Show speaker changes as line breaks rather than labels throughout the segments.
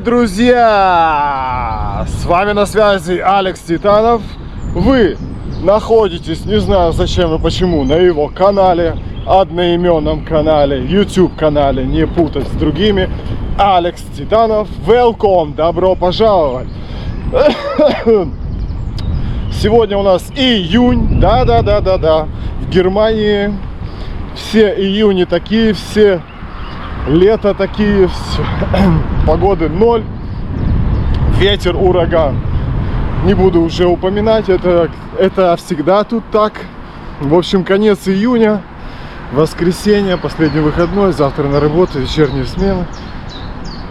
друзья! С вами на связи Алекс Титанов. Вы находитесь, не знаю зачем и почему, на его канале, одноименном канале, YouTube канале, не путать с другими. Алекс Титанов, welcome, добро пожаловать! Сегодня у нас июнь, да, в Германии все июни такие, все лето такие, все. Погоды 0, ветер, ураган. Не буду уже упоминать, это всегда тут так. В общем, конец июня, воскресенье, последний выходной, завтра на работу, вечернюю смену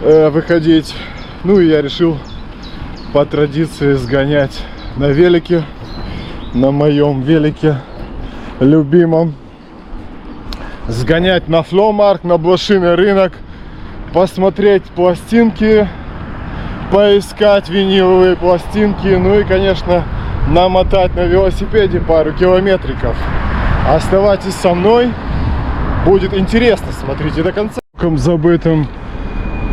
выходить. Ну и я решил по традиции сгонять на велике, на моем велике любимом, сгонять на фломаркт, на блошиный рынок, посмотреть пластинки, поискать виниловые пластинки, ну и, конечно, намотать на велосипеде пару километриков. Оставайтесь со мной, будет интересно, смотрите до конца. В таком забытом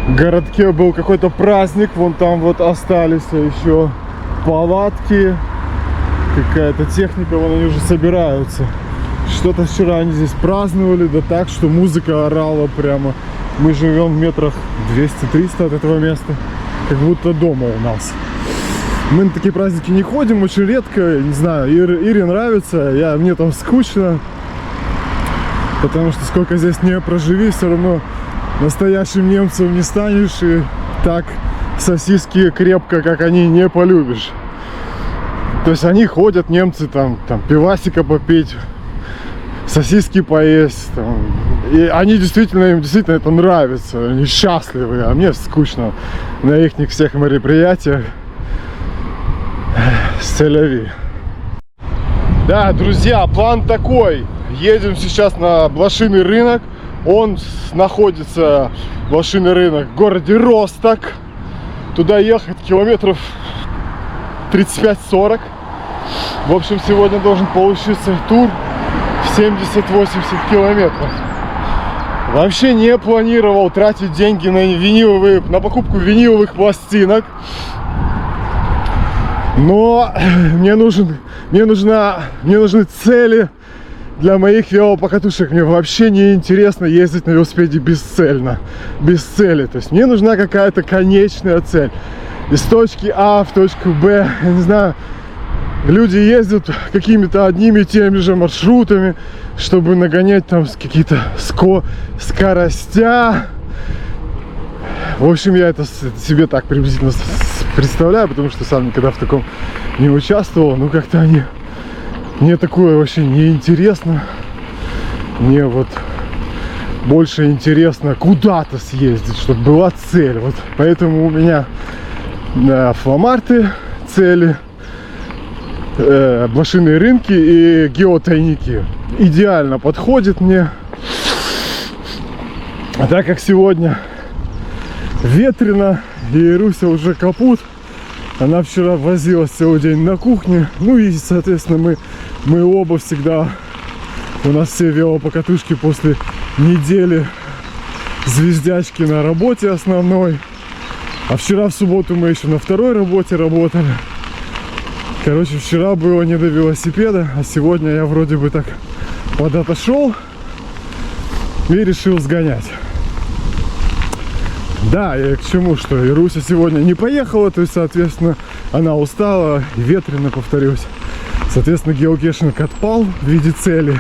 городке был какой-то праздник, вон там вот остались еще палатки, какая-то техника, вон они уже собираются. Что-то вчера они здесь праздновали, да так, что музыка орала прямо. Мы живем в метрах 200-300 от этого места, как будто дома у нас. Мы на такие праздники не ходим, очень редко, не знаю, Ире нравится, мне там скучно, потому что сколько здесь не проживи, все равно настоящим немцем не станешь, и так сосиски крепко, как они, не полюбишь. То есть они ходят, немцы, там пивасика попить, сосиски поесть, там. И они им действительно это нравится, они счастливы, а мне скучно на их всех мероприятиях с Тель-Авива. Да, друзья, план такой: едем сейчас на блошиный рынок. Он находится, блошиный рынок, в городе Росток. Туда ехать километров 35-40. В общем, сегодня должен получиться тур 70-80 километров. Вообще не планировал тратить деньги на покупку виниловых пластинок. Но мне нужны цели для моих велопокатушек. Мне вообще не интересно ездить на велосипеде бесцельно, без цели. То есть мне нужна какая-то конечная цель. Из точки А в точку Б, я не знаю, люди ездят какими-то одними и теми же маршрутами, чтобы нагонять там какие-то скоростя. В общем, я это себе так приблизительно представляю, потому что сам никогда в таком не участвовал. Ну, как-то мне такое вообще не интересно. Мне вот больше интересно куда-то съездить, чтобы была цель. Вот поэтому у меня фломарты, цели, блошиные рынки и геотайники идеально подходит мне. А так как сегодня ветрено и Руся уже капут, она вчера возилась целый день на кухне, ну и соответственно мы оба всегда, у нас все велопокатушки после недели звездячки на работе основной, а вчера в субботу мы еще на второй работе работали. Короче, вчера было не до велосипеда, а сегодня я вроде бы так подотошел и решил сгонять. Да, и к чему, что и Руся сегодня не поехала, то есть, соответственно, она устала, и ветрено, повторюсь. Соответственно, геокэшинг отпал в виде цели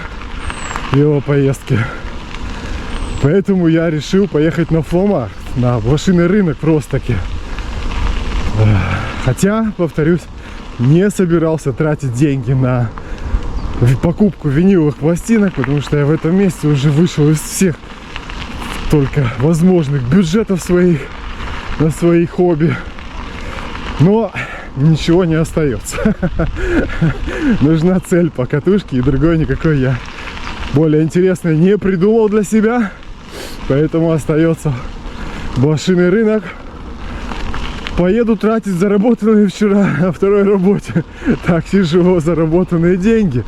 велопоездки. Поэтому я решил поехать на фломаркт, на блошиный рынок в Ростоке. Хотя, повторюсь, не собирался тратить деньги на покупку виниловых пластинок, потому что я в этом месте уже вышел из всех только возможных бюджетов своих на свои хобби. Но ничего не остается. Нужна цель по катушке, и другой никакой я более интересной не придумал для себя. Поэтому остается блошиный рынок. Поеду тратить заработанные вчера на второй работе так тяжело заработанные деньги.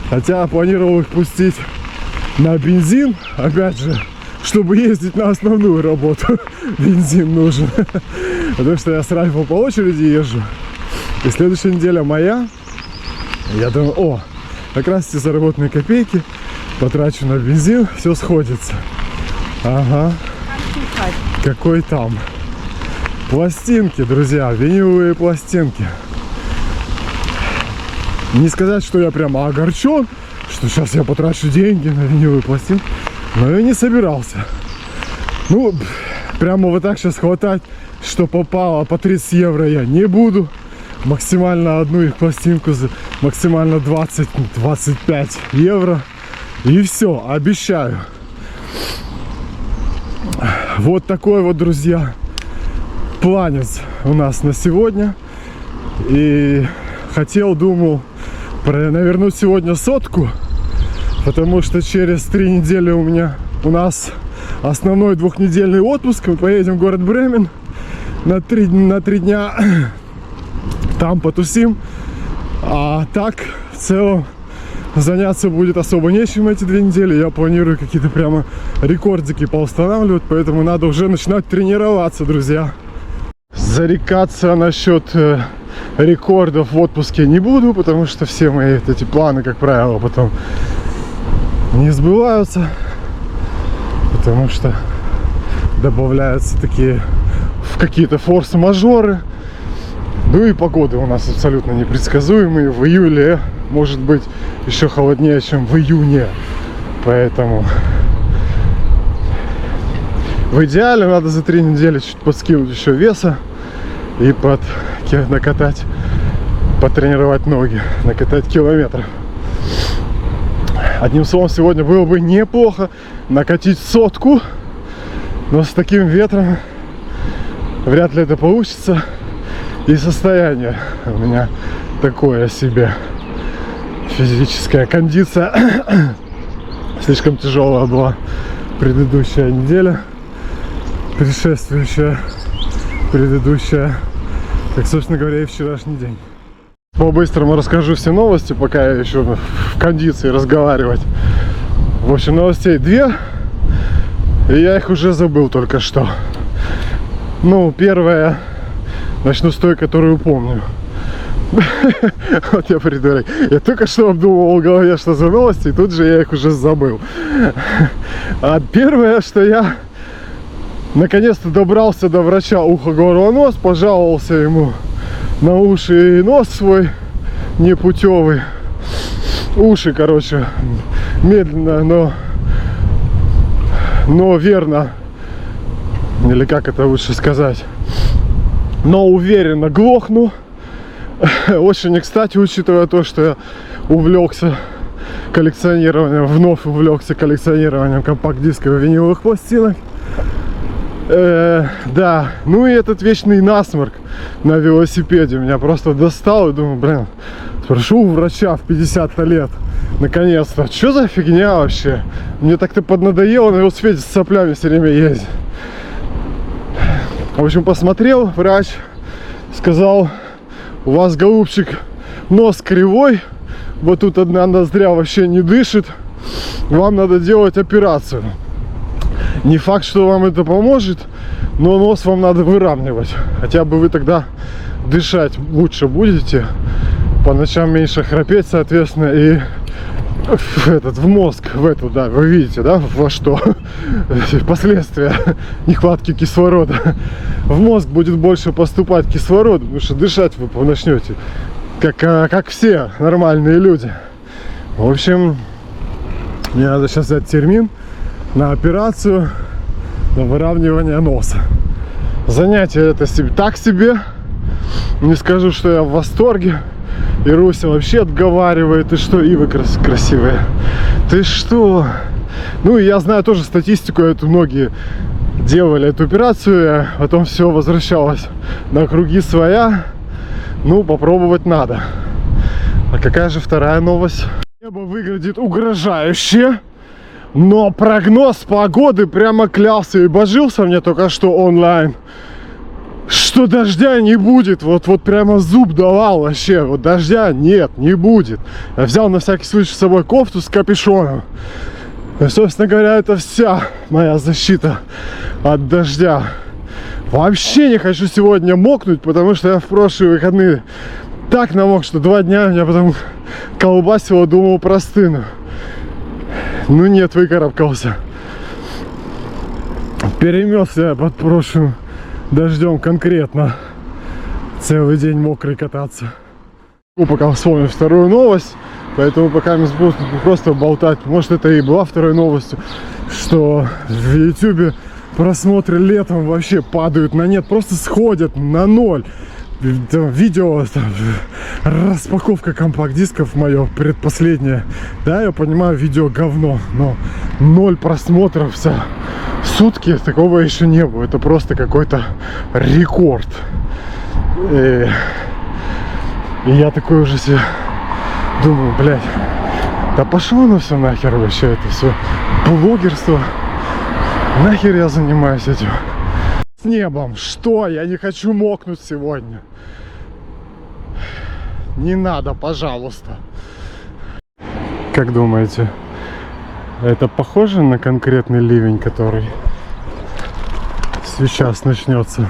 Хотя планировал их пустить на бензин. Опять же, чтобы ездить на основную работу, бензин нужен. Потому что я с Ральфом по очереди езжу. И следующая неделя моя. Я думаю, о, как раз эти заработанные копейки потрачу на бензин, все сходится. Ага. Какой там? Пластинки, друзья, виниловые пластинки. Не сказать, что я прямо огорчен, что сейчас я потрачу деньги на виниловые пластинки, но я не собирался. Ну, прямо вот так сейчас хватать, что попало по 30 евро я не буду. Максимально одну их пластинку за максимально 20-25 евро. И все, обещаю. Вот такой вот, друзья, планец у нас на сегодня. И думал, навернуть сегодня 100, потому что через 3 недели у нас основной 2-недельный отпуск. Мы поедем в город Бремен на 3 дня. Там потусим. А так, в целом, заняться будет особо нечем эти 2 недели. Я планирую какие-то прямо рекордики поустанавливать, поэтому надо уже начинать тренироваться, друзья. Зарекаться насчет рекордов в отпуске не буду, потому что все мои эти планы, как правило, потом не сбываются, потому что добавляются такие в какие-то форс-мажоры. Ну и погода у нас абсолютно непредсказуемая. В июле может быть еще холоднее, чем в июне. Поэтому в идеале надо за 3 недели чуть подскинуть еще веса и накатать, потренировать ноги, накатать километров. Одним словом, сегодня было бы неплохо накатить 100, но с таким ветром вряд ли это получится. И состояние у меня такое себе. Физическая кондиция слишком тяжелая была предыдущая неделя, предшествующая, предыдущая, как, собственно говоря, и вчерашний день. По-быстрому расскажу все новости, пока я еще в кондиции разговаривать. В общем, новостей 2, и я их уже забыл только что. Ну, первая, начну с той, которую помню. Вот я придурок. Я только что обдумывал в голове, что за новости, и тут же я их уже забыл. А первое, что я наконец-то добрался до врача ухо, горло, нос, пожаловался ему на уши и нос свой непутевый. Уши, короче, медленно, но верно, или как это лучше сказать, но уверенно глохну. Очень не кстати, учитывая то, что я увлекся коллекционированием, вновь увлекся коллекционированием компакт-дисков и виниловых пластинок. Да, ну и этот вечный насморк на велосипеде меня просто достал. И думаю, блин, спрошу у врача в 50 лет, наконец-то, что за фигня вообще? Мне так-то поднадоело на велосипеде с соплями все время ездить. В общем, посмотрел врач, сказал: у вас, голубчик, нос кривой, вот тут одна ноздря вообще не дышит, вам надо делать операцию. Не факт, что вам это поможет, но нос вам надо выравнивать. Хотя бы вы тогда дышать лучше будете, по ночам меньше храпеть, соответственно, и в мозг, да, вы видите, да, во что последствия нехватки кислорода. В мозг будет больше поступать кислорода, потому что дышать вы начнете как все нормальные люди. В общем, мне надо сейчас взять термин на операцию на выравнивание носа. Занятие это так себе. Не скажу, что я в восторге. И Руся вообще отговаривает: ты что, Ива красивая, ты что? Ну и я знаю тоже статистику, эту многие делали эту операцию, а потом все возвращалось на круги своя. Ну, попробовать надо. А какая же вторая новость? Небо выглядит угрожающе, но прогноз погоды прямо клялся и божился мне только что онлайн, что дождя не будет. Вот прямо зуб давал вообще. Вот дождя нет, не будет. Я взял на всякий случай с собой кофту с капюшоном. И, собственно говоря, это вся моя защита от дождя. Вообще не хочу сегодня мокнуть, потому что я в прошлые выходные так намок, что 2 дня меня потом колбасило, думал, простыну. Ну нет, выкарабкался. Перемёрз я под прошлым дождем конкретно. Целый день мокрый кататься. Пока вспомнил вторую новость, поэтому пока мы будем просто болтать. Может, это и была второй новостью, что в YouTube просмотры летом вообще падают на нет, просто сходят на 0. Видео, распаковка компакт-дисков мое предпоследнее. Да, я понимаю, видео говно, но 0 просмотров за сутки, такого еще не было. Это просто какой-то рекорд. И я такой уже себе думаю, блядь, да пошло оно все нахер вообще, это все блогерство. Нахер я занимаюсь этим? С небом. Что? Я не хочу мокнуть сегодня. Не надо, пожалуйста. Как думаете, это похоже на конкретный ливень, который сейчас начнется?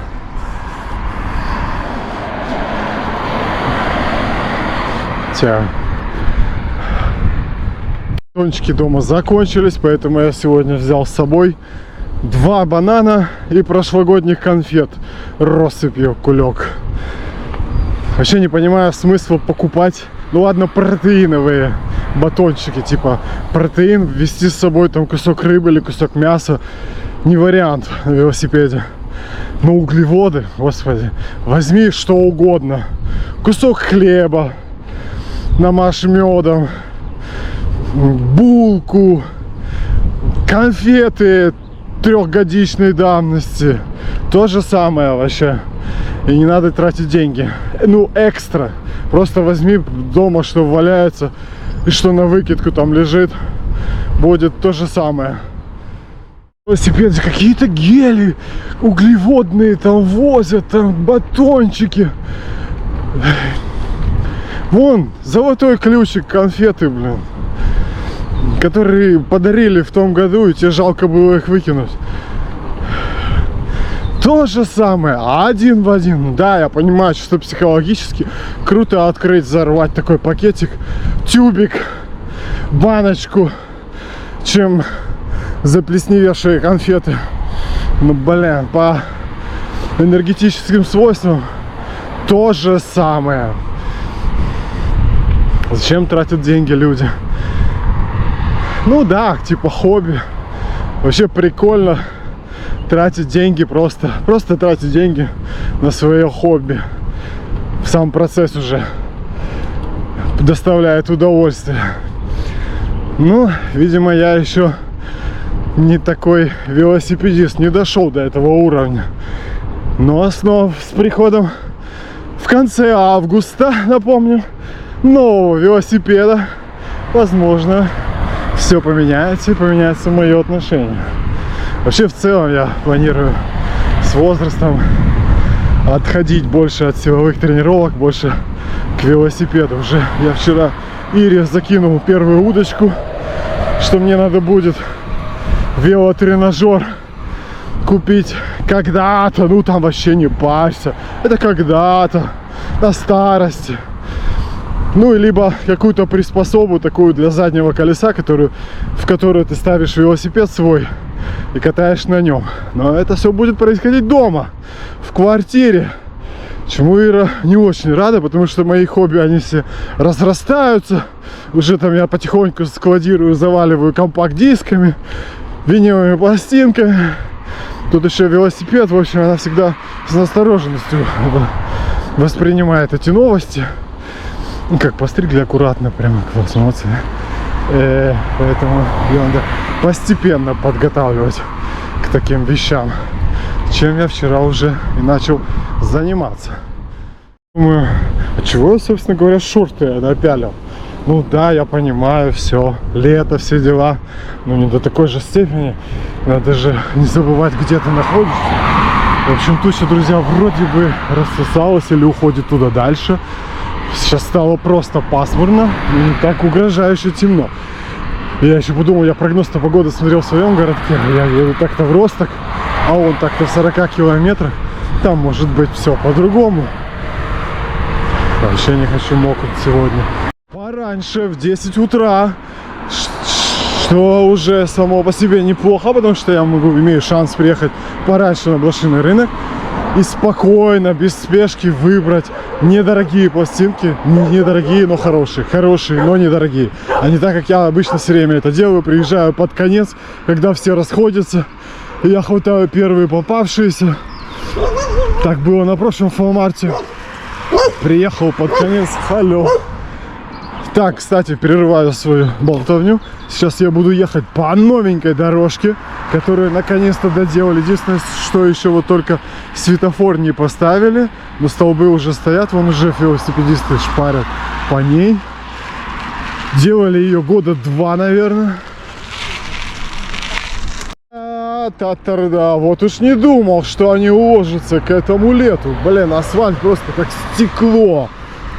Батончики дома закончились, поэтому я сегодня взял с собой 2 банана и прошлогодних конфет россыпью кулек. Вообще не понимаю смысла покупать, ну ладно, протеиновые батончики, типа протеин, ввести с собой там кусок рыбы или кусок мяса, не вариант на велосипеде. Но углеводы, господи, возьми что угодно, кусок хлеба, намажь медом, булку, конфеты 3-годичной давности. То же самое вообще. И не надо тратить деньги. Ну, экстра. Просто возьми дома, что валяется, и что на выкидку там лежит. Будет то же самое. Велосипеды, какие-то гели углеводные там возят, там батончики. Вон, золотой ключик, конфеты, блин, которые подарили в том году, и тебе жалко было их выкинуть. То же самое, один в один. Да, я понимаю, что психологически круто открыть, взорвать такой пакетик, тюбик, баночку, чем заплесневевшие конфеты. Ну, блин, по энергетическим свойствам то же самое. Зачем тратят деньги люди? Ну да, типа хобби. Вообще прикольно тратить деньги, просто тратить деньги на свое хобби. Сам процесс уже доставляет удовольствие. Ну, видимо, я еще не такой велосипедист, не дошел до этого уровня. Но снова с приходом в конце августа, напомню, нового велосипеда, возможно, все поменяется и поменяется мое отношение. Вообще, в целом, я планирую с возрастом отходить больше от силовых тренировок, больше к велосипеду. Уже я вчера Ире закинул первую удочку, что мне надо будет велотренажер купить когда-то. Ну, там вообще не парься. Это когда-то, на старости. Ну, и либо какую-то приспособу такую для заднего колеса, в которую ты ставишь велосипед свой и катаешь на нем. Но это все будет происходить дома, в квартире. Чему Ира не очень рада, потому что мои хобби, они все разрастаются. Уже там я потихоньку складирую, заваливаю компакт-дисками, виниловыми пластинками. Тут еще велосипед. В общем, она всегда с настороженностью воспринимает эти новости. Ну, как постригли аккуратно, прямо к эмоции. Поэтому ее надо постепенно подготавливать к таким вещам, чем я вчера уже и начал заниматься. Думаю, а чего я, собственно говоря, шорты напялил? Ну да, я понимаю, все, лето, все дела, но не до такой же степени. Надо же не забывать, где ты находишься. В общем, туча, друзья, вроде бы рассосалась или уходит туда дальше. Сейчас стало просто пасмурно и не так угрожающе темно. Я еще подумал, я прогноз-то погоды смотрел в своем городке. Я еду так-то в Росток, а он так-то в 40 километрах. Там может быть все по-другому. Вообще не хочу мокнуть сегодня. Пораньше, в 10 утра. Что уже само по себе неплохо, потому что я имею шанс приехать пораньше на блошиный рынок и спокойно, без спешки выбрать недорогие пластинки. Недорогие, но хорошие. Хорошие, но недорогие. А не так, как я обычно все время это делаю. Приезжаю под конец, когда все расходятся. И я хватаю первые попавшиеся. Так было на прошлом фломарте. Приехал под конец. Алло. Так, кстати, прерываю свою болтовню. Сейчас я буду ехать по новенькой дорожке, которую наконец-то доделали. Единственное, что еще вот только светофор не поставили, но столбы уже стоят, вон уже велосипедисты шпарят по ней. Делали ее года 2, наверное. Та-та-да, вот уж не думал, что они уложатся к этому лету. Блин, асфальт просто как стекло.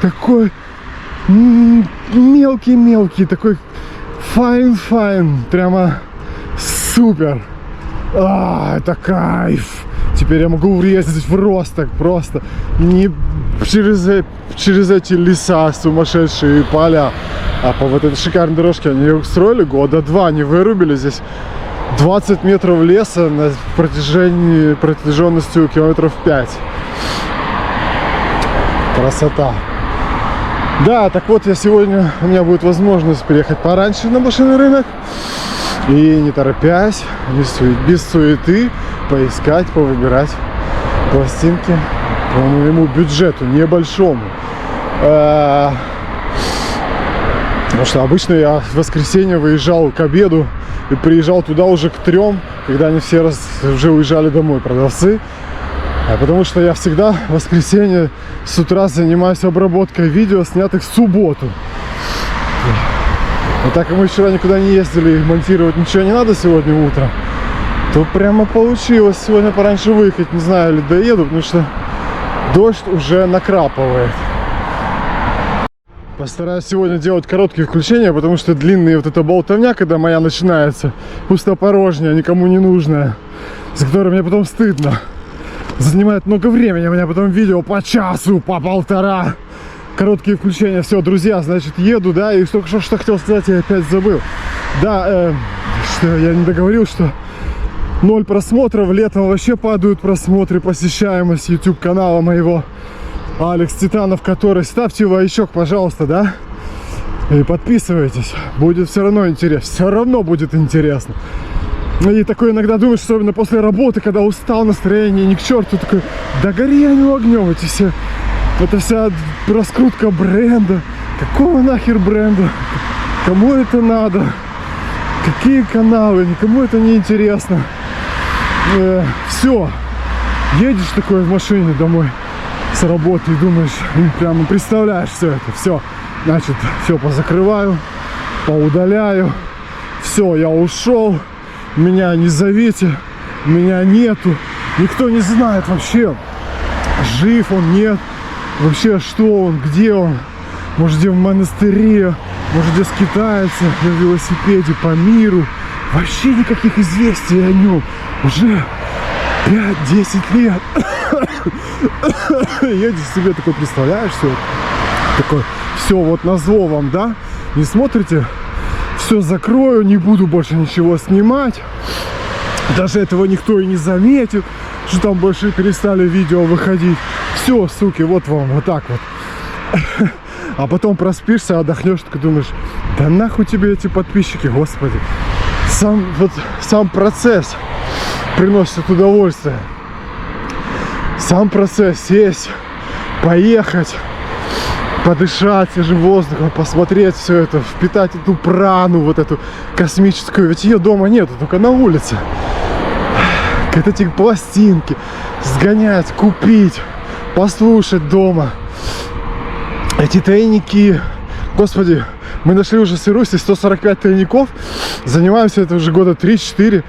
Такой мелкий-мелкий, такой файн-файн, прямо супер. Это кайф. Теперь я могу въездить в Росток просто не через эти леса, сумасшедшие поля, а по вот этой шикарной дорожке. Они ее строили года 2, они вырубили здесь 20 метров леса на протяженностью километров 5. Красота. Да, так вот, у меня будет возможность приехать пораньше на блошиный рынок и не торопясь, без суеты поискать, повыбирать пластинки по моему бюджету небольшому. Потому что обычно я в воскресенье выезжал к обеду и приезжал туда уже к 3, когда они все уже уезжали домой, продавцы. Потому что я всегда в воскресенье с утра занимаюсь обработкой видео, снятых в субботу. И так как мы вчера никуда не ездили, и монтировать ничего не надо сегодня утром, то прямо получилось сегодня пораньше выехать. Не знаю, ли доеду, потому что дождь уже накрапывает. Постараюсь сегодня делать короткие включения, потому что длинные вот эта болтовня, когда моя начинается, пустопорожняя, никому не нужная, за которой мне потом стыдно. Занимает много времени, у меня потом видео по часу, по 1,5. Короткие включения. Все, друзья, значит, еду, да, и только что хотел сказать, я опять забыл. Да, что я не договорил, что 0 просмотров, летом вообще падают просмотры, посещаемость YouTube канала моего Алекс Титанов, который ставьте лайчок, пожалуйста, да, и подписывайтесь, будет все равно интересно, все равно будет интересно. И такой иногда думаешь, особенно после работы, когда устал, настроение ни к черту, такой, да гори они огнем, эти все, это вся раскрутка бренда. Какого нахер бренда? Кому это надо? Какие каналы? Никому это не интересно. Все, едешь такой в машине домой с работы и думаешь, прямо представляешь все это, все, значит, все позакрываю, поудаляю, все, я ушел. Меня не зовите, меня нету, никто не знает вообще, жив он, нет, вообще что он, где он, может где в монастыре, может где скитается на велосипеде по миру, вообще никаких известий о нем, уже 5-10 лет, едешь себе такой, представляешь, все, такой, все, вот назло вам, да, не смотрите? Все закрою, не буду больше ничего снимать. Даже этого никто и не заметит, что там больше перестали видео выходить. Все, суки, вот вам, вот так вот. А потом проспишься, отдохнешь, так думаешь, да нахуй тебе эти подписчики, господи. Сам процесс приносит удовольствие. Сам процесс сесть, поехать, подышать свежим воздухом, посмотреть все это, впитать эту прану, вот эту космическую. Ведь ее дома нету, только на улице. Вот эти пластинки сгонять, купить, послушать дома. Эти тайники. Господи, мы нашли уже с Ирусей 145 тайников. Занимаемся это уже года 3-4.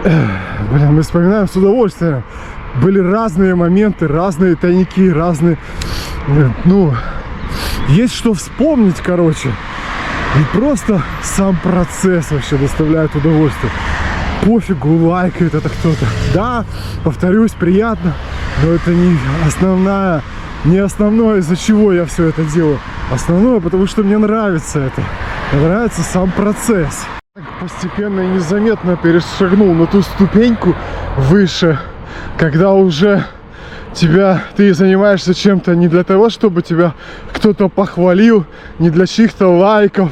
Блин, мы вспоминаем с удовольствием. Были разные моменты, разные тайники, разные... Ну, есть что вспомнить, короче. И просто сам процесс вообще доставляет удовольствие. Пофигу, лайкает это кто-то. Да, повторюсь, приятно, но это не основное, из-за чего я все это делаю. Основное, потому что мне нравится это. Мне нравится сам процесс. Постепенно и незаметно перешагнул на ту ступеньку выше, когда уже ты занимаешься чем-то не для того, чтобы тебя кто-то похвалил, не для чьих-то лайков,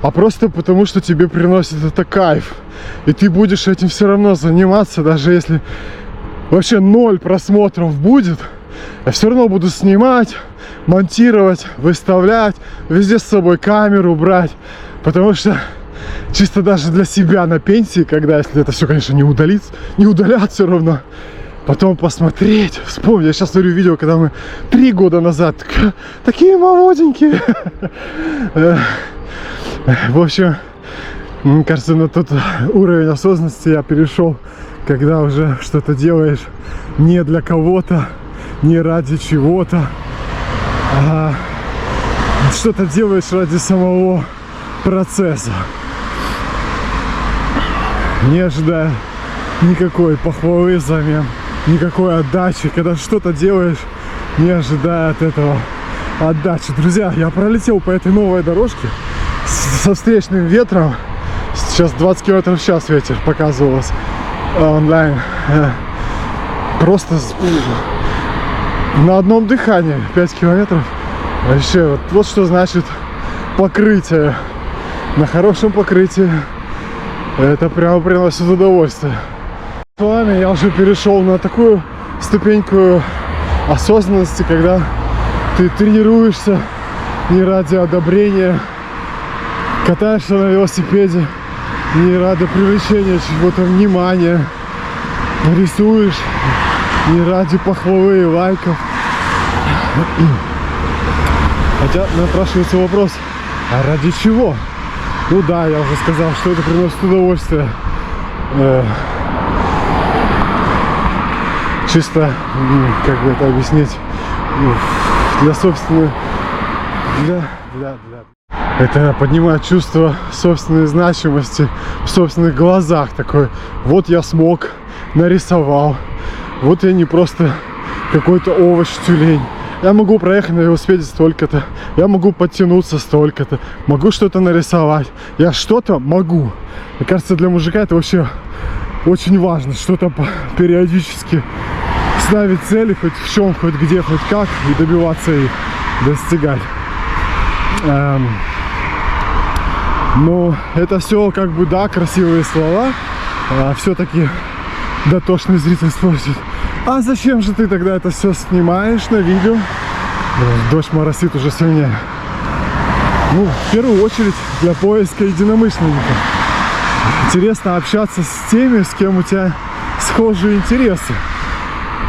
а просто потому, что тебе приносит это кайф. И ты будешь этим все равно заниматься, даже если вообще 0 просмотров будет. Я все равно буду снимать, монтировать, выставлять, везде с собой камеру брать. Потому что чисто даже для себя на пенсии, когда, если это все, конечно, не удалят все равно, потом посмотреть, вспомнить. Я сейчас смотрю видео, когда мы 3 года назад такие молоденькие. В общем, мне кажется, на тот уровень осознанности я перешел, когда уже что-то делаешь не для кого-то, не ради чего-то, а что-то делаешь ради самого процесса, не ожидая никакой похвалы взамен, никакой отдачи, когда что-то делаешь, не ожидая от этого отдачи. Друзья, я пролетел по этой новой дорожке со встречным ветром. Сейчас 20 км в час ветер показывалось онлайн. Просто на одном дыхании 5 километров. Вообще, вот что значит покрытие. На хорошем покрытии это прямо приносит удовольствие. С вами я уже перешел на такую ступеньку осознанности, когда ты тренируешься не ради одобрения, катаешься на велосипеде не ради привлечения чего-то внимания, рисуешь не ради похвалы и лайков. Хотя напрашивается вопрос, а ради чего? Ну да, я уже сказал, что это приносит удовольствие. Чисто, как бы это объяснить, для собственной... Это поднимает чувство собственной значимости в собственных глазах. Такой, вот я смог, нарисовал. Вот я не просто какой-то овощ-тюлень. Я могу проехать на велосипеде столько-то. Я могу подтянуться столько-то. Могу что-то нарисовать. Я что-то могу. Мне кажется, для мужика это вообще очень важно. Что-то периодически ставить цели, хоть в чем, хоть где, хоть как, и добиваться их, достигать. Но это все как бы, да, красивые слова, а все-таки дотошный зритель спросит, а зачем же ты тогда это все снимаешь на видео? Дождь моросит уже сильнее. Ну, в первую очередь для поиска единомышленников. Интересно общаться с теми, с кем у тебя схожие интересы.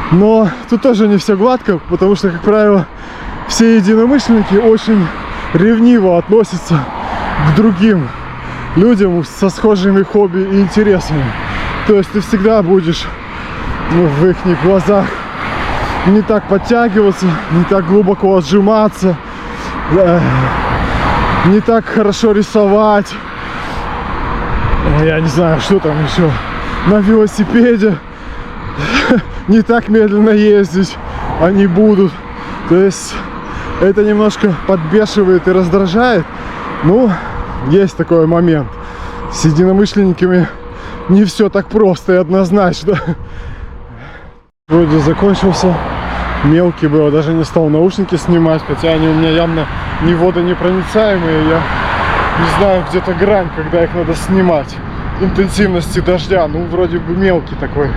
Но тут тоже не все гладко, потому что, как правило, все единомышленники очень ревниво относятся к другим людям со схожими хобби и интересами. То есть ты всегда будешь, в их глазах не так подтягиваться, не так глубоко отжиматься, не так хорошо рисовать. Я не знаю, что там еще. На велосипеде не так медленно ездить они будут. То есть это немножко подбешивает и раздражает. Ну, есть такой момент. С единомышленниками не все так просто и однозначно. Вроде закончился. Мелкий был, даже не стал наушники снимать, хотя они у меня явно не водонепроницаемые. Я не знаю, где-то грань, когда их надо снимать. Интенсивности дождя, ну вроде бы мелкий такой.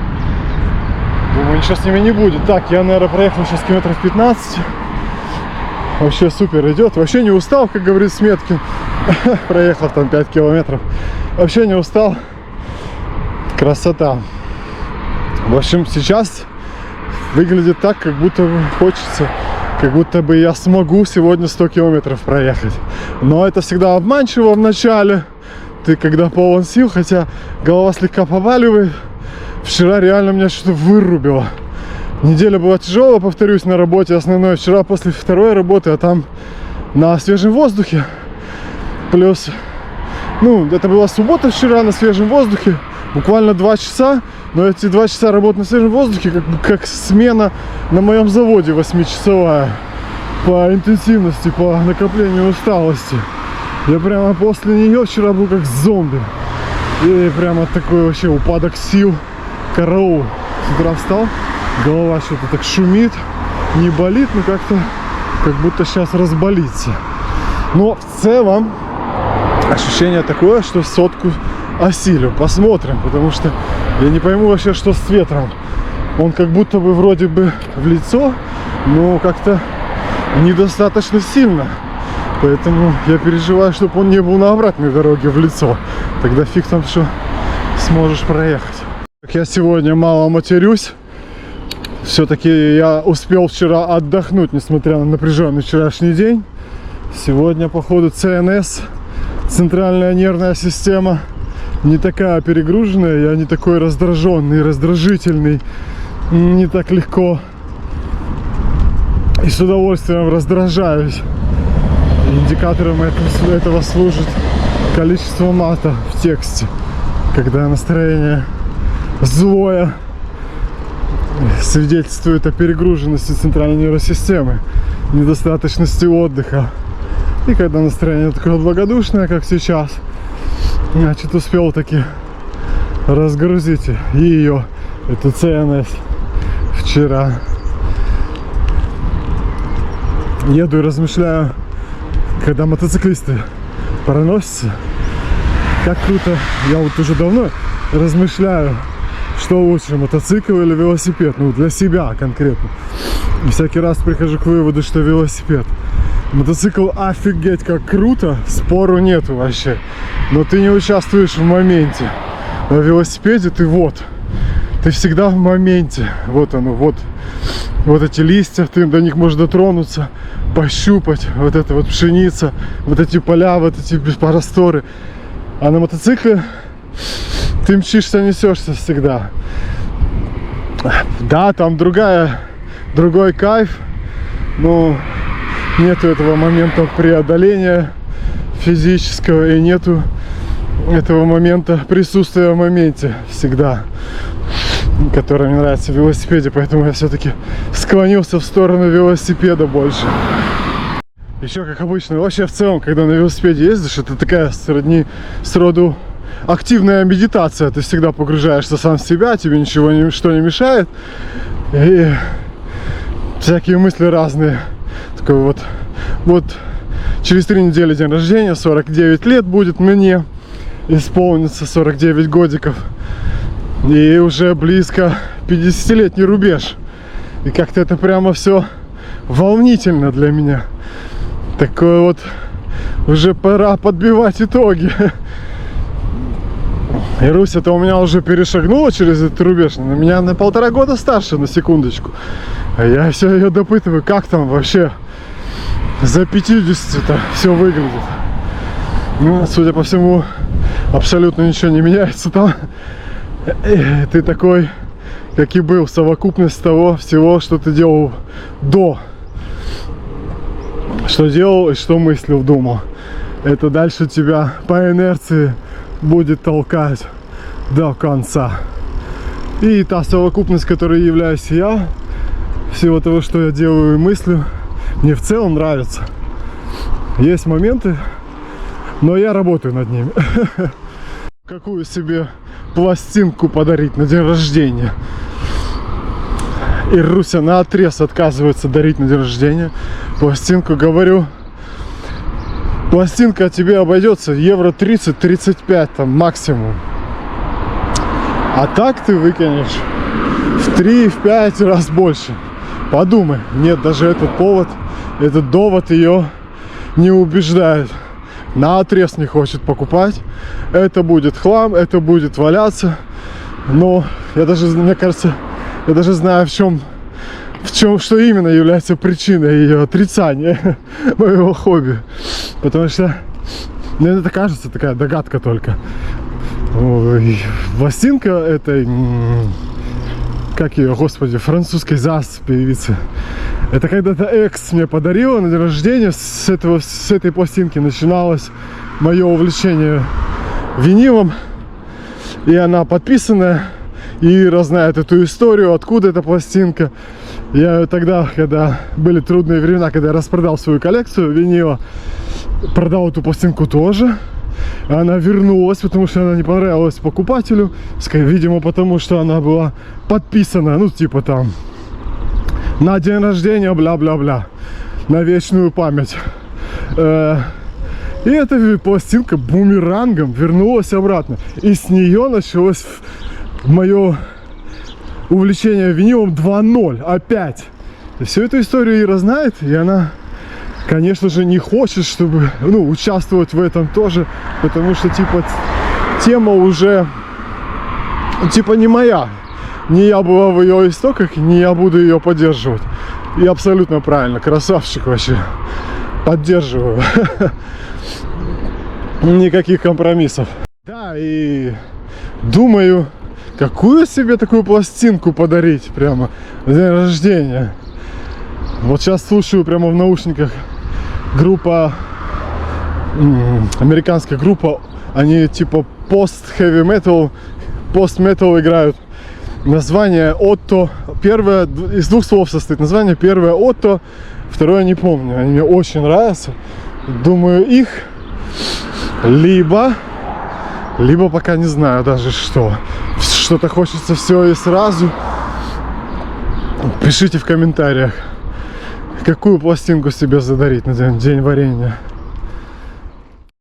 Думаю, ничего с ними не будет. Так, я, наверное, проехал сейчас километров 15. Вообще супер идет. Вообще не устал, как говорит Сметкин. Проехал там 5 километров. Вообще не устал. Красота. В общем, сейчас выглядит так, как будто бы хочется, как будто бы я смогу сегодня 100 километров проехать. Но это всегда обманчиво в начале. Ты когда полон сил, хотя голова слегка побаливает. Вчера реально меня что-то вырубило. Неделя была тяжелая, повторюсь, на работе основной. Вчера после второй работы, а там на свежем воздухе Плюс, ну, это была суббота вчера на свежем воздухе. Буквально 2 часа. Но эти 2 часа работы на свежем воздухе как смена на моем заводе 8-часовая. По интенсивности, по накоплению усталости. Я прямо после нее вчера был как зомби. И прямо такой вообще упадок сил. Караул. С утра встал, голова что-то так шумит. Не болит, но как-то как будто сейчас разболится. Но в целом ощущение такое, что сотку осилю. Посмотрим, потому что я не пойму вообще, что с ветром. Он как будто бы вроде бы в лицо, но как-то недостаточно сильно. Поэтому я переживаю, чтобы он не был на обратной дороге в лицо. Тогда фиг там, что сможешь проехать. Я сегодня мало матерюсь. Все-таки я успел вчера отдохнуть, несмотря на напряженный вчерашний день. Сегодня, походу, ЦНС, центральная нервная система, не такая перегруженная. Я не такой раздраженный, раздражительный. Не так легко и с удовольствием раздражаюсь. Индикатором этого служит количество мата в тексте. Когда настроение злое, свидетельствует о перегруженности центральной нервной системы, недостаточности отдыха. И когда настроение такое благодушное, как сейчас, значит, успел таки разгрузить ее, эту ЦНС, вчера. Еду и размышляю, когда мотоциклисты проносятся, как круто. Я вот уже давно размышляю, что лучше, мотоцикл или велосипед. Ну, для себя конкретно. И всякий раз прихожу к выводу, что велосипед. Мотоцикл офигеть как круто, спору нету вообще. Но ты не участвуешь в моменте. На велосипеде ты всегда в моменте. Вот оно, вот эти листья, ты до них можешь дотронуться, пощупать. Вот эта вот пшеница, вот эти поля, вот эти просторы. А на мотоцикле ты мчишься, несешься всегда. Да, там другой кайф, но нету этого момента преодоления физического и нету этого момента присутствия в моменте всегда, который мне нравится в велосипеде, поэтому я все-таки склонился в сторону велосипеда больше. Еще, как обычно, вообще в целом, когда на велосипеде ездишь, это такая сроду активная медитация. Ты всегда погружаешься сам в себя, тебе ничего не мешает. И всякие мысли разные. Такой вот через 3 недели день рождения, 49 лет будет мне. Исполнится 49 годиков. И уже близко 50-летний рубеж. И как-то это прямо все волнительно для меня. Такое вот, уже пора подбивать итоги. И Руся-то у меня уже перешагнула через этот рубеж. На меня на 1,5 года старше, на секундочку. А я все ее допытываю, как там вообще за 50-то все выглядит. Ну, судя по всему, абсолютно ничего не меняется там. Ты такой, как и был, совокупность того всего, что ты делал до. Что делал и что мыслил, думал. Это дальше тебя по инерции будет толкать до конца. И та совокупность, которой являюсь я, всего того, что я делаю и мыслю, мне в целом нравится. Есть моменты, но я работаю над ними. Какую себе пластинку подарить на день рождения? И Руся наотрез отказывается дарить на день рождения пластинку. Говорю, пластинка тебе обойдется евро 30-35 там максимум. А так ты выкинешь в 3-5 раз больше. Подумай. Нет, даже этот довод ее не убеждает. Наотрез не хочет покупать. Это будет хлам, это будет валяться. Но мне кажется, я даже знаю, что именно является причиной ее отрицания моего хобби. Потому что, мне это кажется, такая догадка только. Пластинка этой, как ее, господи, французской певицы. Это когда-то экс мне подарила на день рождения. С этой пластинки начиналось мое увлечение винилом. И она подписанная. И Ира знает эту историю, откуда эта пластинка. Я тогда, когда были трудные времена, когда я распродал свою коллекцию винила, продал эту пластинку тоже. Она вернулась, потому что она не понравилась покупателю. Видимо, потому что она была подписана, ну, типа там, на день рождения, бля-бля-бля, на вечную память. И эта пластинка бумерангом вернулась обратно. И с нее началось мое увлечение винилом 2.0 опять. И всю эту историю Ира знает, и она, конечно же, не хочет, чтобы, ну, участвовать в этом тоже, потому что, типа, тема уже, типа, не моя. Не я была в ее истоках, не я буду ее поддерживать. И абсолютно правильно, красавчик вообще. Поддерживаю. Никаких компромиссов. Да, и думаю, какую себе такую пластинку подарить прямо на день рождения. Вот сейчас слушаю прямо в наушниках группа, американская группа, они типа пост-хэви метал, пост-метал играют. Название Отто, первое из двух слов состоит. Название первое Отто, второе не помню. Они мне очень нравятся. Думаю, их либо пока не знаю даже что. Что-то хочется все и сразу. Пишите в комментариях, какую пластинку себе задарить на день варенья.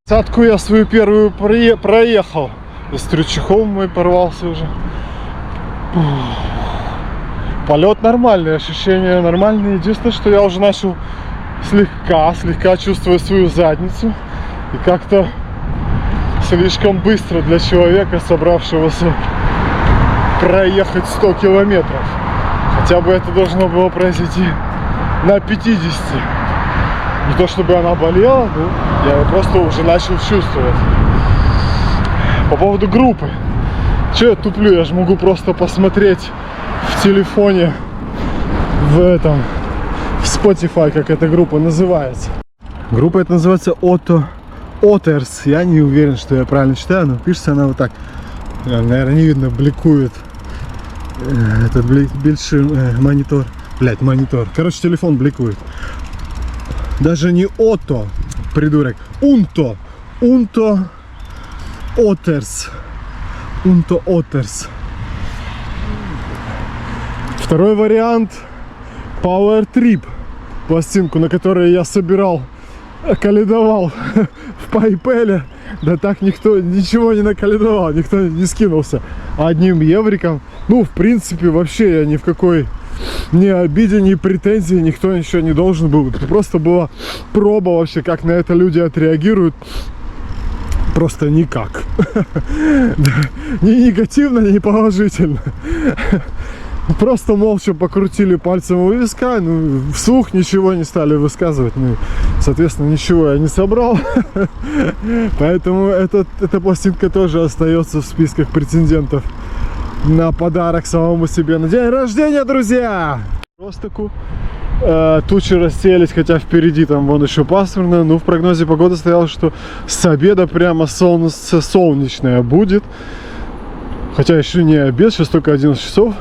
Садку я свою первую проехал. Чехол мой порвался уже. Полет нормальный, ощущения нормальные. Единственное, что я уже начал слегка чувствовать свою задницу. И как-то слишком быстро для человека, собравшегося проехать 100 километров. Хотя бы это должно было произойти на 50. Не то чтобы она болела, но я ее просто уже начал чувствовать. По поводу группы. Че я туплю? Я же могу просто посмотреть в телефоне, в Spotify, как эта группа называется. Группа эта называется Otto Otters. Я не уверен, что я правильно читаю, но пишется она вот так. Наверное, не видно, бликует этот большой монитор. Блять, монитор. Короче, телефон бликует. Даже не Otto, придурок. Unto Otters. Unto Otters. Второй вариант Power Trip. Пластинку, на которой я каледовал в PayPal. Да так никто ничего не накаледовал, никто не скинулся. Одним евриком. Ну, в принципе, вообще я ни в какой ни обиде, ни претензии, никто ничего не должен был. Это просто была проба вообще, как на это люди отреагируют. Просто никак. Ни негативно, ни положительно. Просто молча покрутили пальцем у виска, ну, вслух ничего не стали высказывать, ну, соответственно, ничего я не собрал. Поэтому эта пластинка тоже остается в списках претендентов на подарок самому себе на день рождения, друзья! Просто тучи рассеялись, хотя впереди там вон еще пасмурно, но в прогнозе погоды стояло, что с обеда прямо солнечное будет. Хотя еще не обед, сейчас только 11 часов.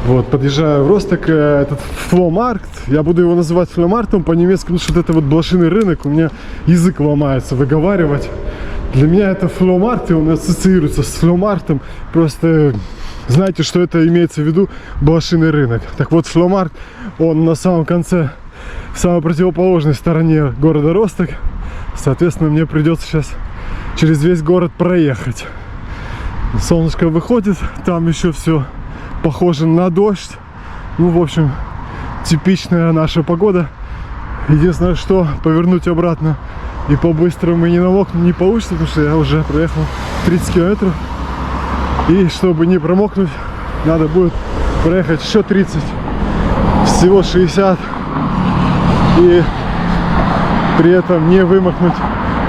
Вот, подъезжаю в Росток, этот фломаркт, я буду его называть фломартом по-немецки, потому что это вот блошиный рынок, у меня язык ломается выговаривать. Для меня это фломарт, и он ассоциируется с фломартом, просто знаете, что это имеется в виду, блошиный рынок. Так вот, фломарт, он на самом конце, в самой противоположной стороне города Росток, соответственно, мне придется сейчас через весь город проехать. Солнышко выходит, там еще все похоже на дождь. Ну, в общем, типичная наша погода. Единственное, что повернуть обратно и по-быстрому не намокнуть не получится, потому что я уже проехал 30 километров. И чтобы не промокнуть, надо будет проехать еще 30. Всего 60. И при этом не вымокнуть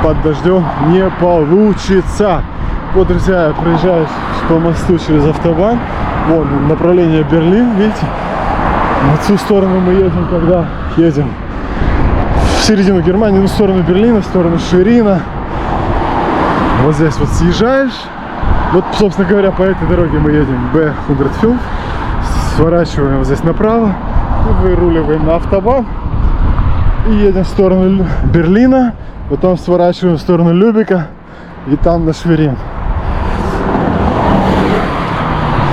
под дождем не получится. Вот, друзья, я проезжаю по мосту через автобан. Вон направление Берлин, видите? В ту сторону мы едем, когда едем в середину Германии, в сторону Берлина, в сторону Швейрина. Вот здесь вот съезжаешь. Вот, собственно говоря, по этой дороге мы едем в Б-Худертфилд. Сворачиваем вот здесь направо. И выруливаем на автобан. И едем в сторону Берлина. Потом сворачиваем в сторону Любека. И там на Шверин.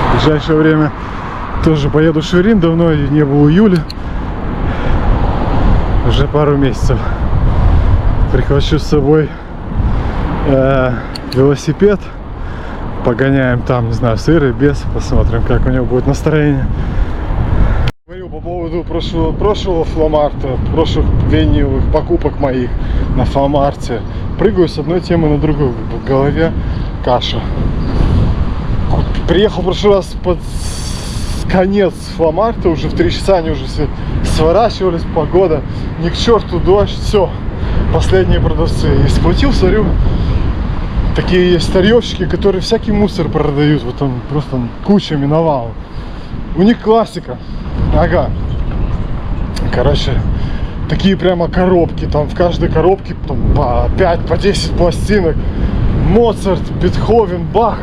В ближайшее время тоже поеду в Шверин. Давно не был у Юли. Уже пару месяцев. Прихвачу с собой велосипед. Погоняем там, не знаю, с Ирой, без. Посмотрим, как у него будет настроение. Говорил по поводу прошлого фломарта, прошлых виниловых покупок моих на фломарте. Прыгаю с одной темы на другую. В голове каша. Приехал в прошлый раз под конец фломарта. Уже в 3 часа они уже все сворачивались. Погода ни к черту, дождь. Все. Последние продавцы. И схватил, смотрю, такие есть старьевщики, которые всякий мусор продают. Вот он просто кучами навалом. У них классика. Ага. Короче, такие прямо коробки. Там в каждой коробке там, по 5, по 10 пластинок. Моцарт, Бетховен, Бах.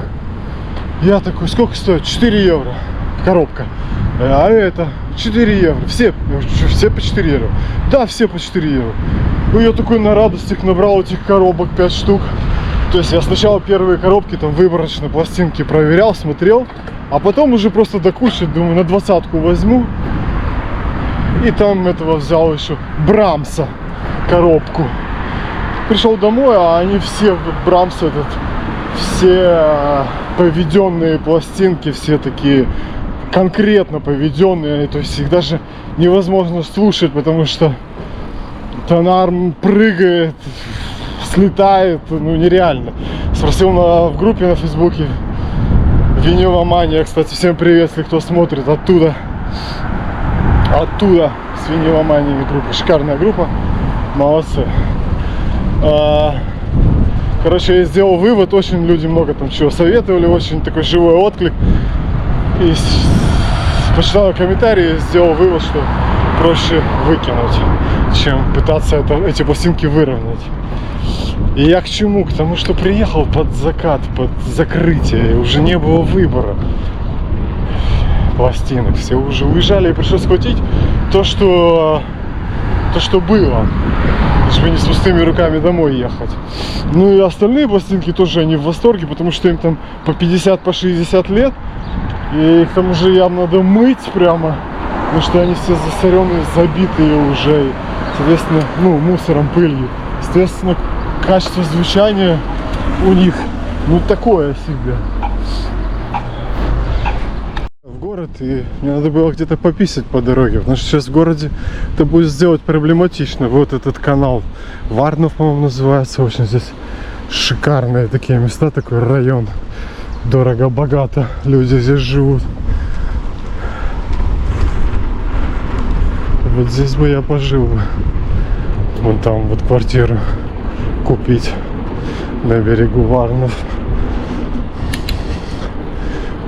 Я такой, сколько стоит? 4 евро коробка. А это 4 евро. Все по 4 евро. Да, все по 4 евро. Ну, я такой на радостях набрал этих коробок 5 штук. То есть я сначала первые коробки там выборочно пластинки проверял, смотрел. А потом уже просто до кучи, думаю, на 20-ку возьму. И там этого взял еще Брамса коробку. Пришел домой, а они все, Брамс этот, все поведенные пластинки, все такие конкретно поведенные. То есть их даже невозможно слушать, потому что тонар прыгает, слетает, ну нереально. Спросил в группе на Фейсбуке Виниломания, кстати, всем привет, если кто смотрит оттуда, с Виниломанией группы, шикарная группа, молодцы. Короче, я сделал вывод, очень люди много там чего советовали, очень такой живой отклик. И почитал комментарии и сделал вывод, что проще выкинуть, чем пытаться эти пластинки выровнять. И я к чему? К тому, что приехал под закат, под закрытие, и уже не было выбора пластинок. Все уже уезжали, и пришлось схватить то, что было, чтобы не с пустыми руками домой ехать. Ну и остальные пластинки тоже они в восторге, потому что им там по 50, по 60 лет. И их там уже явно надо мыть прямо, потому что они все засоренные, забитые уже. И, соответственно, ну, мусором, пылью. Соответственно, качество звучания у них, ну, такое себе. В город, и мне надо было где-то пописать по дороге, потому что сейчас в городе это будет сделать проблематично. Вот этот канал Варнов, по-моему, называется. Очень здесь шикарные такие места, такой район. Дорого-богато люди здесь живут. Вот здесь бы я пожил бы. Вон там вот квартиру купить на берегу Варнов.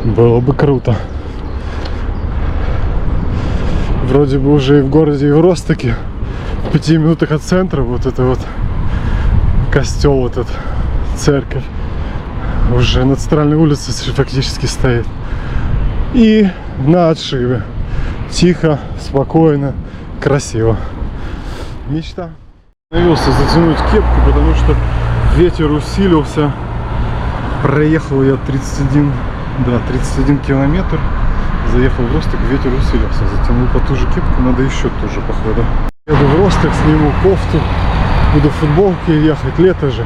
Было бы круто. Вроде бы уже и в городе, и в Ростоке, в 5 минутах от центра, вот это вот костел, вот этот, церковь, уже на центральной улице фактически стоит. И на отшибе. Тихо, спокойно, красиво. Мечта. Остановился затянуть кепку, потому что ветер усилился. Проехал я 31 километр. Заехал в Росток, ветер усилился. Затянул потуже кепку, надо еще туже, походу. Еду в Росток, сниму кофту, буду в футболке ехать, лето же.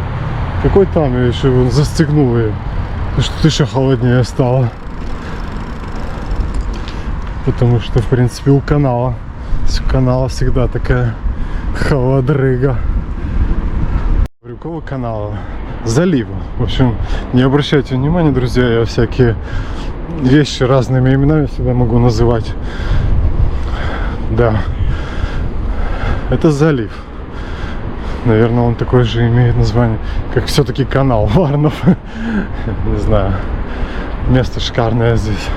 Какой там, я еще застегнул ее, потому что тут еще холоднее стало. Потому что, в принципе, у канала всегда такая холодрыга. Какого канала? Залива. В общем, не обращайте внимания, друзья, я всякие вещи разными именами всегда могу называть. Да. Это залив. Наверное, он такой же имеет название, как все-таки канал Варнов. Не знаю. Место шикарное здесь.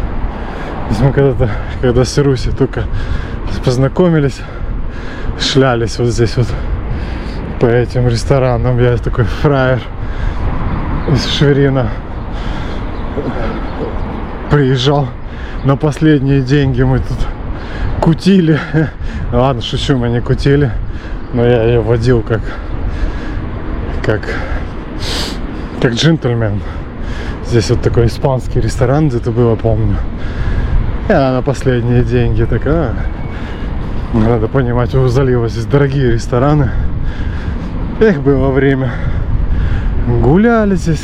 Здесь мы когда с Руси только познакомились, шлялись вот здесь вот по этим ресторанам. Я такой фраер. из Шверина. Приезжал на последние деньги, мы тут кутили. Ладно, шучу, мы не кутили, но я ее водил как джентльмен. Здесь вот такой испанский ресторан где-то было, помню. И она на последние деньги такая. Надо понимать, у залива здесь дорогие рестораны. Эх, было время. Гуляли здесь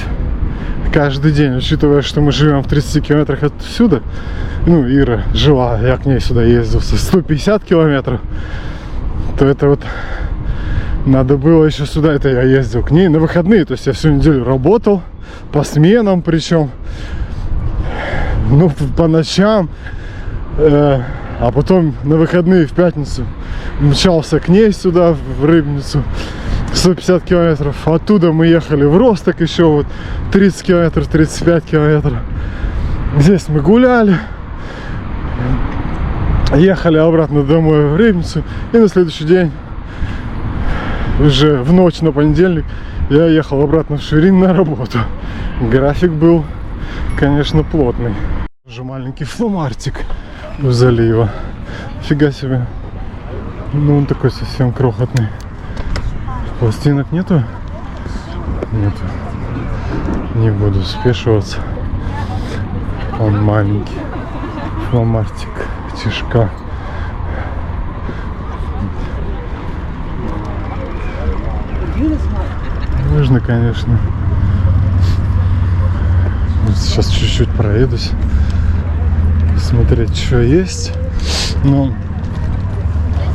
каждый день, учитывая, что мы живем в 30 километрах отсюда. Ну, Ира жила, я к ней сюда ездил 150 километров. То это вот надо было еще сюда, это я ездил к ней на выходные. То есть я всю неделю работал, по сменам причем. Ну, по ночам. А потом на выходные в пятницу мчался к ней сюда, в Рыбницу. 150 километров. Оттуда мы ехали в Росток еще вот 30 километров, 35 километров. Здесь мы гуляли. Ехали обратно домой в Рыбницу. И на следующий день, уже в ночь на понедельник, я ехал обратно в Шверин на работу. График был, конечно, плотный. Уже маленький фломартик у залива. Фига себе. Ну, он такой совсем крохотный. Пластинок нету? Нету. Не буду спешиваться. Он маленький. Фломартик. Тишка. Можно, конечно. Сейчас чуть-чуть проедусь. Смотреть, что есть. Но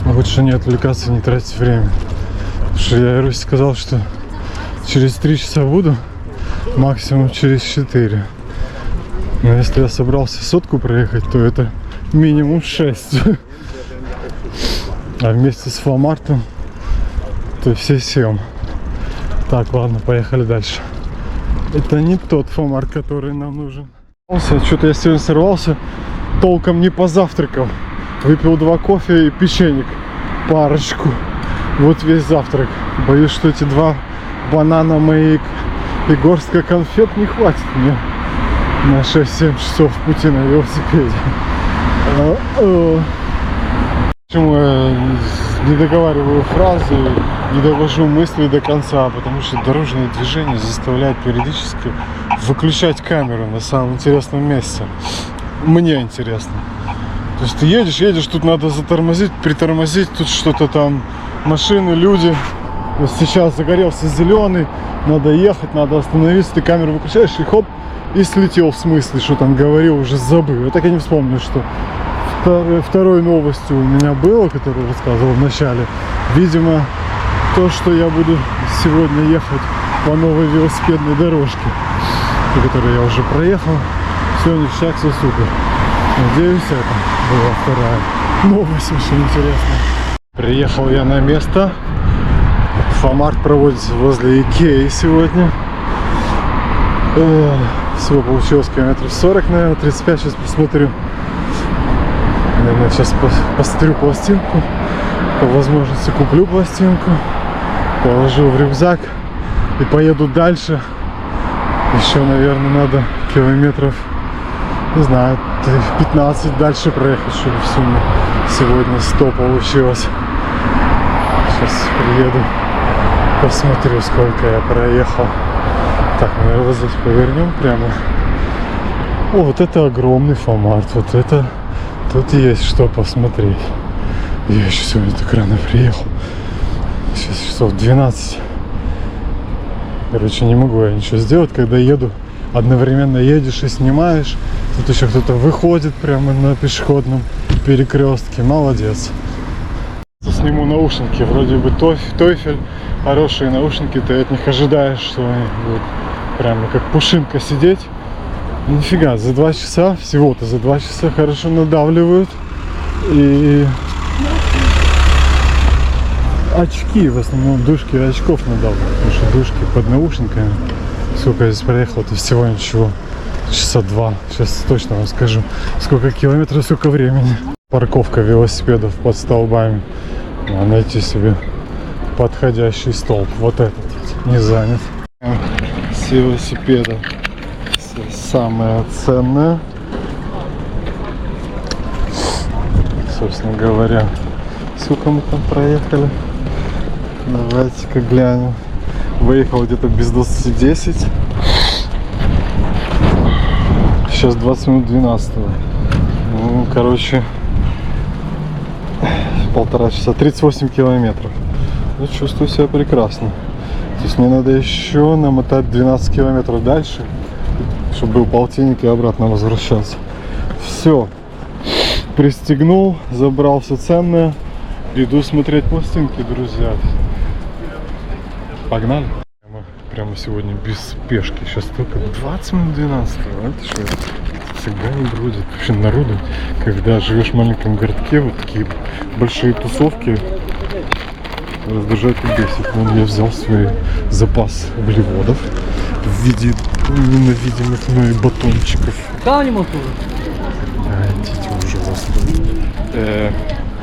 лучше не отвлекаться, не тратить время. Потому что я Русь сказал, что через 3 часа буду, максимум через 4. Но если я собрался 100 проехать, то это минимум 6. А вместе с Фломартом то все 7. Так, ладно, поехали дальше. Это не тот Фломарт, который нам нужен. Что-то я сегодня сорвался, толком не позавтракал. Выпил 2 кофе и печенек. Парочку. Вот весь завтрак. Боюсь, что эти 2 банана мои и горстка конфет не хватит мне на 6-7 часов пути на велосипеде. Почему я не договариваю фразы, не довожу мысли до конца? Потому что дорожное движение заставляет периодически выключать камеру на самом интересном месте. Мне интересно. То есть ты едешь, тут надо затормозить, притормозить, тут что-то там, машины, люди. Вот сейчас загорелся зеленый, надо ехать, надо остановиться, ты камеру выключаешь и хоп, и слетел в смысле, что там говорил, уже забыл. Я так и не вспомню, что второй новостью у меня было, которую рассказывал в начале. Видимо, то, что я буду сегодня ехать по новой велосипедной дорожке, которую я уже проехал. Все ништяк, все супер. Надеюсь, это была вторая новость, очень интересная. Приехал я на место. Фломарт проводится возле Икеи сегодня. Всего получилось километров 40, наверное, 35. Сейчас посмотрю. Наверное, сейчас посмотрю пластинку. По возможности куплю пластинку. Положу в рюкзак и поеду дальше. Еще, наверное, надо километров, не знаю, 15 дальше проехать, чтобы в сумме сегодня 100 получилось. Сейчас приеду, посмотрю, сколько я проехал. Так, наверное, вот здесь повернем прямо. О, вот это огромный Фломарт. Вот это, тут есть что посмотреть. Я еще сегодня так рано приехал. Сейчас часов 12. Короче, не могу я ничего сделать, когда еду. Одновременно едешь и снимаешь. Тут еще кто-то выходит прямо на пешеходном перекрестке. Молодец. Сниму наушники. Вроде бы Тойфель. Хорошие наушники. Ты от них ожидаешь, что они будут прямо как пушинка сидеть. И нифига, за 2 часа, всего-то за 2 часа хорошо надавливают. И очки, в основном дужки очков надавливают. Потому что дужки под наушниками. Сколько я здесь проехал, то всего ничего. Часа 2. Сейчас точно вам скажу. Сколько километров, сколько времени. Парковка велосипедов под столбами. Надо найти себе подходящий столб. Вот этот не занят. с велосипеда самое ценное. Собственно говоря, сколько мы там проехали? Давайте-ка глянем. Выехал где-то без 20:10. Сейчас 20 минут 12. Ну, короче, 1,5 часа, 38 километров. Ну, чувствую себя прекрасно. То есть мне надо еще намотать 12 километров дальше, чтобы был полтинник и обратно возвращаться. Все. Пристегнул, забрал все ценное. Иду смотреть пластинки, друзья. Погнали. Прямо сегодня без спешки. Сейчас только 20 минут 12. Это что? Всегда не бродит вообще народу. Когда живешь в маленьком городке, вот такие большие тусовки раздражают и бесит. Вон я взял свой запас углеводов в виде ненавидимых мной батончиков. Идите уже вас.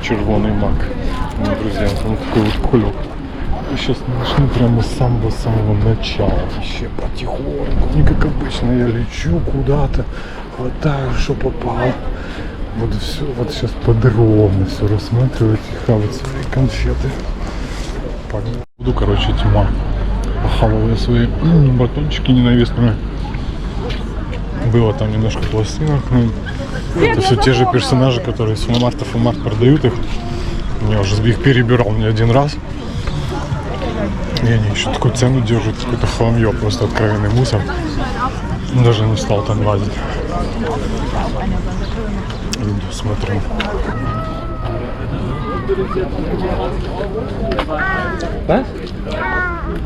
Червоный мак. Ну, друзья, вот такой вот кулек. И сейчас начну прямо с самого начала. Вообще потихоньку. Не как обычно. Я лечу куда-то, хватаю, что попало. Буду все вот сейчас подробно все рассматривать и хавать свои конфеты. Буду, короче, тьма. Похавал я свои батончики ненавистные. Было там немножко пластинок. Ну, это все те же персонажи, которые с Фомарта продают их. Я уже их перебирал не один раз. И они еще такую цену держат, какой-то хламье, просто откровенный мусор. Даже не стал там лазить. Иду, смотрю. Да?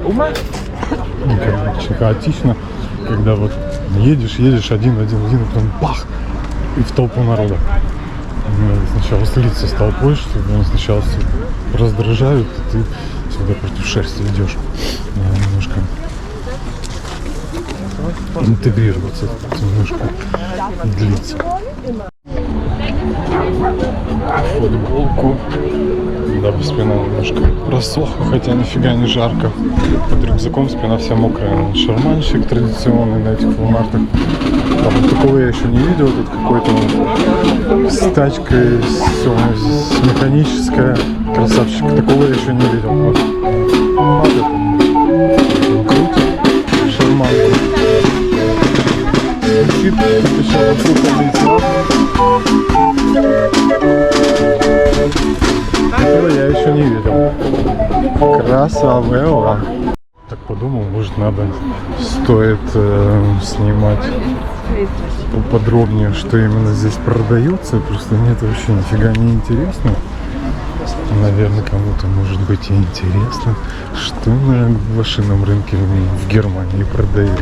Ума? Очень хаотично, когда вот едешь один, и потом бах! И в толпу народа. Сначала слиться с толпой, что они сначала все раздражают, и ты всегда против шерсти идешь. Немножко интегрироваться, немножко длиться. Футболку, дабы спина немножко просохла, хотя нифига не жарко. Под рюкзаком спина вся мокрая. Шарманщик традиционный на этих фулмартах. Там, такого я еще не видел. Тут какой-то с тачкой, с механическая. Красавчик. Такого я еще не видел. Вот. Круть. Шарманку. Звучит, еще вот этого я еще не видел. Красавелла. Так подумал, может стоит снимать поподробнее, что именно здесь продается. Просто мне это вообще нифига не интересно. Наверное, кому-то может быть и интересно, что на блошином рынке в Германии продают.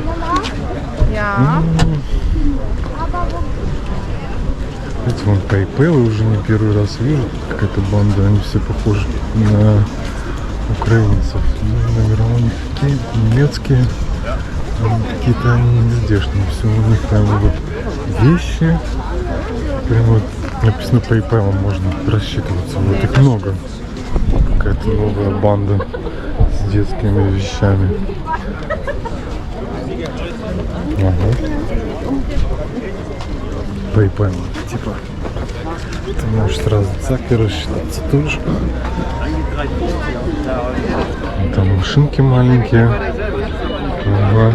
Эти вон PayPal уже не первый раз вижу, какая-то банда, они все похожи на украинцев. Номера у них такие немецкие, какие-то они не здешние, все у них прям вот вещи, прям вот написано PayPal, можно рассчитываться, вот их много. Какая-то новая банда с детскими вещами. Ага. PayPal, типа, ты можешь сразу так и рассчитаться тоже. Там машинки маленькие. Ага.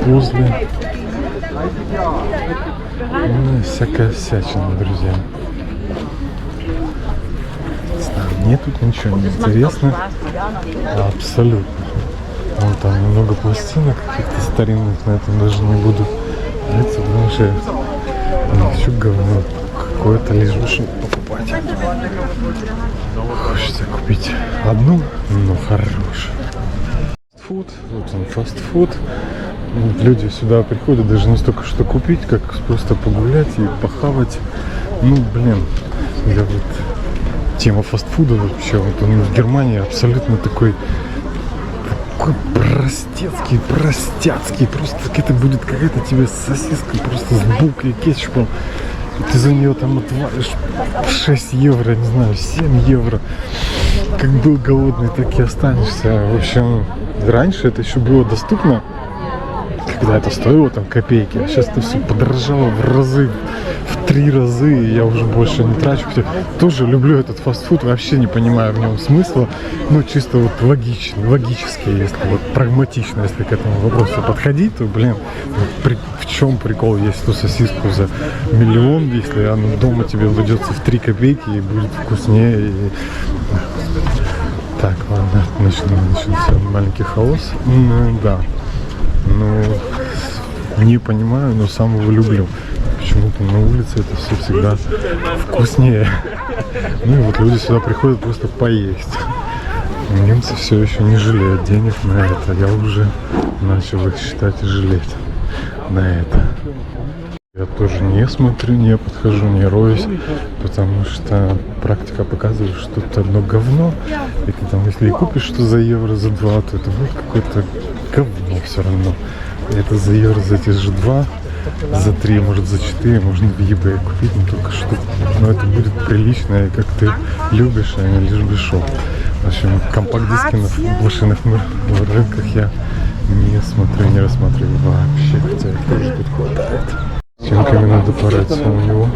Пузли. Ну, всякая всячина, друзья. Нет тут ничего не интересно. Абсолютно. Вон там много пластинок каких-то старинных, на этом даже не буду говориться, потому что я не хочу говно какое-то лишь бы покупать. Хочется купить одну, но хорошую. Фастфуд, вот он фастфуд. Люди сюда приходят даже не столько что купить, как просто погулять и похавать. Ну блин, я вот тема фастфуда вообще, вот он в Германии абсолютно такой простецкий, простяцкий, просто это будет какая-то тебе сосиска просто с булкой и кетчупом. И ты за нее там отвалишь 6 евро, не знаю, 7 евро. Как был голодный, так и останешься. В общем, раньше это еще было доступно, когда это стоило там копейки, а сейчас это все подорожало в разы, в 3 раза, и я уже больше не трачу. Хотя тоже люблю этот фастфуд, вообще не понимаю в нем смысла, ну чисто вот логически, если вот прагматично, если к этому вопросу подходить, то, блин, в чем прикол есть ту сосиску за 1 000 000, если она дома тебе обойдется в 3 копейки и будет вкуснее. И... Так, ладно, начнется маленький хаос. Да. Ну, не понимаю, но сам его люблю. Почему-то на улице это все всегда вкуснее. Ну и вот люди сюда приходят просто поесть. Немцы все еще не жалеют денег на это. Я уже начал их считать и жалеть на это. Я тоже не смотрю, не подхожу, не роюсь, потому что практика показывает, что это одно говно. И там, если и купишь что за евро, за 2, то это будет какое-то говно все равно. И это за евро, за те же 2, за 3, может за 4 можно в eBay купить, но только что. Но это будет прилично, и как ты любишь, а не лишь бешок. В общем, компакт-диски на блошиных рынках я не смотрю, не рассматриваю вообще, хотя их тоже тут хватает. Чем надо пораться у него.